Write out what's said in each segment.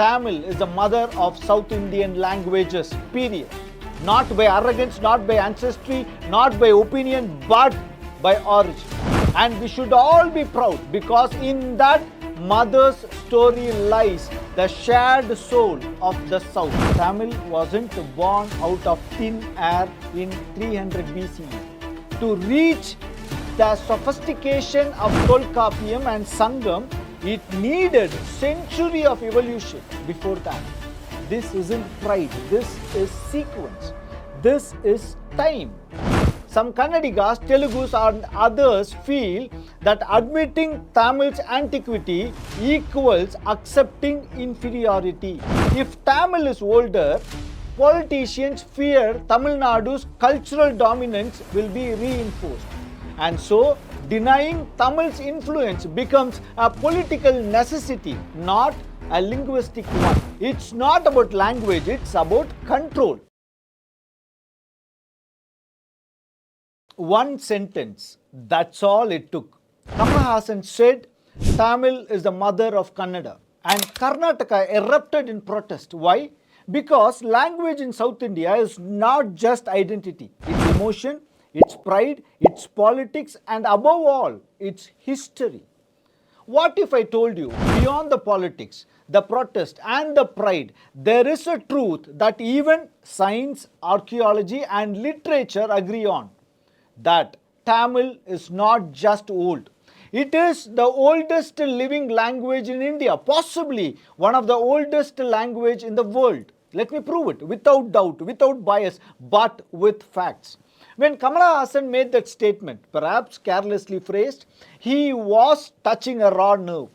Tamil is the mother of South Indian languages, period. Not by arrogance, not by ancestry, not by opinion, but by origin. And we should all be proud, because in that mother's story lies the shared soul of the South. Tamil wasn't born out of thin air in 300 BCE. To reach the sophistication of Tolkappiyam and Sangam, it needed century of evolution before that. This isn't pride, this is sequence, this is time. Some Kannadigas, Telugus and others feel that admitting Tamil's antiquity equals accepting inferiority. If Tamil is older, politicians fear Tamil Nadu's cultural dominance will be reinforced. And so, denying Tamil's influence becomes a political necessity, not a linguistic one. It's not about language, it's about control. One sentence, that's all it took. Kamal Haasan said, Tamil is the mother of Kannada. And Karnataka erupted in protest. Why? Because language in South India is not just identity. It's emotion, it's pride, it's politics, and above all, it's history. What if I told you, beyond the politics, the protest and the pride, there is a truth that even science, archaeology and literature agree on? That Tamil is not just old. It is the oldest living language in India, possibly one of the oldest language in the world. Let me prove it without doubt, without bias, but with facts. When Kamal Haasan made that statement, perhaps carelessly phrased, he was touching a raw nerve.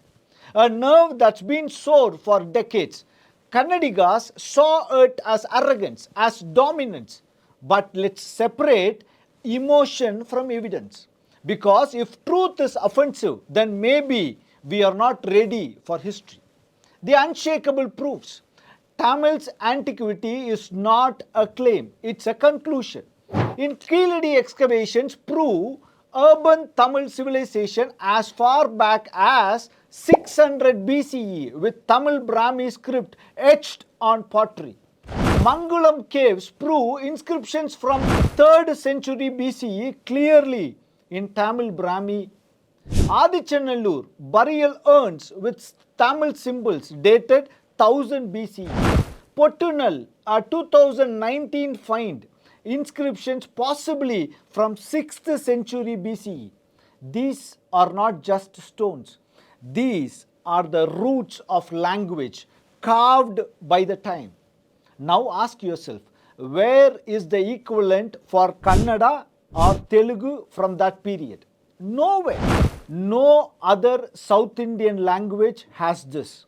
A nerve that's been sore for decades. Kannadigas saw it as arrogance, as dominance. But let's separate emotion from evidence. Because if truth is offensive, then maybe we are not ready for history. The unshakable proofs. Tamil's antiquity is not a claim, it's a conclusion. In Keezhadi excavations prove urban Tamil civilization as far back as 600 BCE with Tamil Brahmi script etched on pottery. Mangulam caves prove inscriptions from 3rd century BCE clearly in Tamil Brahmi. Adichanallur burial urns with Tamil symbols dated 1000 BCE. Pottunal, a 2019 find, inscriptions possibly from 6th century BCE. These are not just stones. These are the roots of language carved by the time. Now ask yourself, where is the equivalent for Kannada or Telugu from that period? Nowhere. No other South Indian language has this.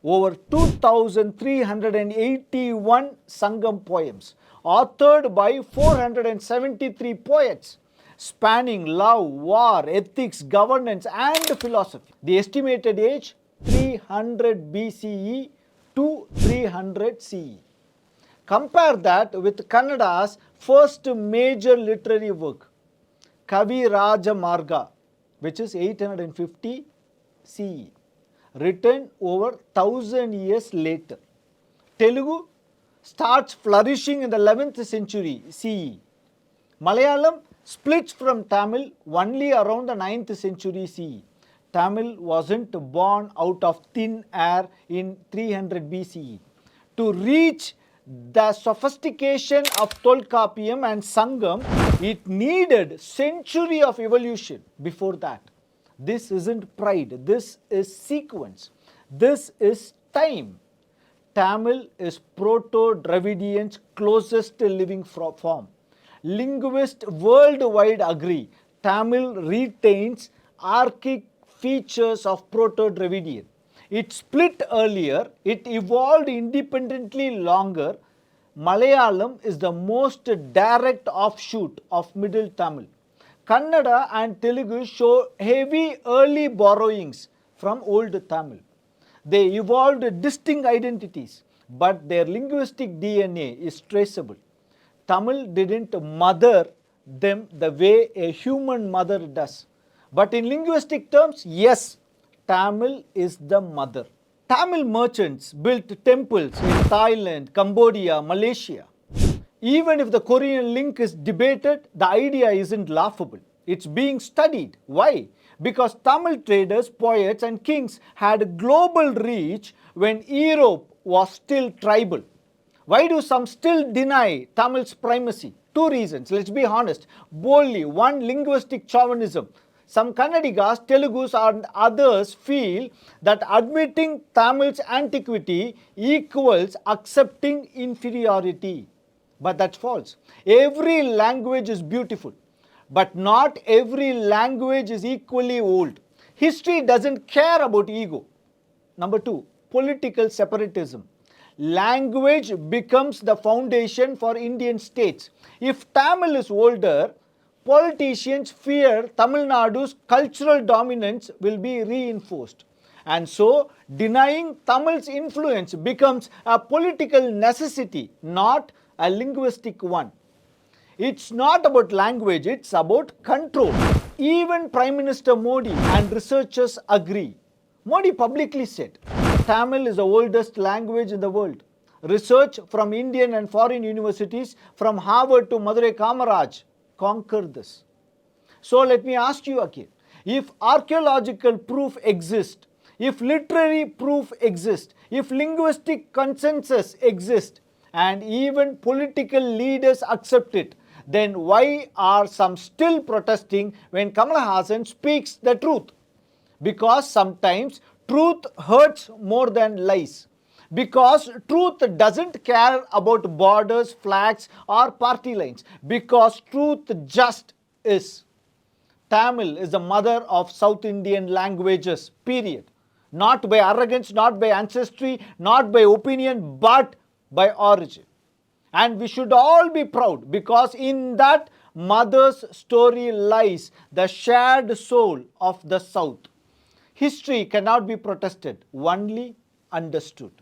Over 2,381 Sangam poems, authored by 473 poets, spanning love, war, ethics, governance and philosophy. The estimated age, 300 BCE to 300 CE. Compare that with Kannada's first major literary work, Kavirajamarga, which is 850 CE, written over 1000 years later. Telugu starts flourishing in the 11th century CE. Malayalam splits from Tamil only around the 9th century CE. Tamil wasn't born out of thin air in 300 BCE. To reach the sophistication of Tolkappiyam and Sangam, it needed century of evolution before that. This isn't pride, this is sequence, this is time. Tamil is Proto-Dravidian's closest living form. Linguists worldwide agree Tamil retains archaic features of Proto-Dravidian. It split earlier, it evolved independently longer. Malayalam is the most direct offshoot of Middle Tamil. Kannada and Telugu show heavy early borrowings from Old Tamil. They evolved distinct identities, but their linguistic DNA is traceable. Tamil didn't mother them the way a human mother does. But in linguistic terms, yes, Tamil is the mother. Tamil merchants built temples in Thailand, Cambodia, Malaysia. Even if the Korean link is debated, the idea isn't laughable. It's being studied. Why? Because Tamil traders, poets, and kings had global reach when Europe was still tribal. Why do some still deny Tamil's primacy? Two reasons, let's be honest. Boldly, one, linguistic chauvinism. Some Kannadigas, Telugus, and others feel that admitting Tamil's antiquity equals accepting inferiority. But that's false. Every language is beautiful, but not every language is equally old. History doesn't care about ego. Number two, political separatism. Language becomes the foundation for Indian states. If Tamil is older, politicians fear Tamil Nadu's cultural dominance will be reinforced. And so, denying Tamil's influence becomes a political necessity, not a linguistic one. It's not about language, it's about control. Even Prime Minister Modi and researchers agree. Modi publicly said, Tamil is the oldest language in the world. Research from Indian and foreign universities, from Harvard to Madurai Kamaraj, conquered this. So let me ask you again, if archaeological proof exists, if literary proof exists, if linguistic consensus exists, and even political leaders accept it, then why are some still protesting when Kamal Haasan speaks the truth? Because sometimes truth hurts more than lies. Because truth doesn't care about borders, flags, or party lines. Because truth just is. Tamil is the mother of South Indian languages, period. Not by arrogance, not by ancestry, not by opinion, but by origin. And we should all be proud, because in that mother's story lies the shared soul of the South. History cannot be protested, only understood.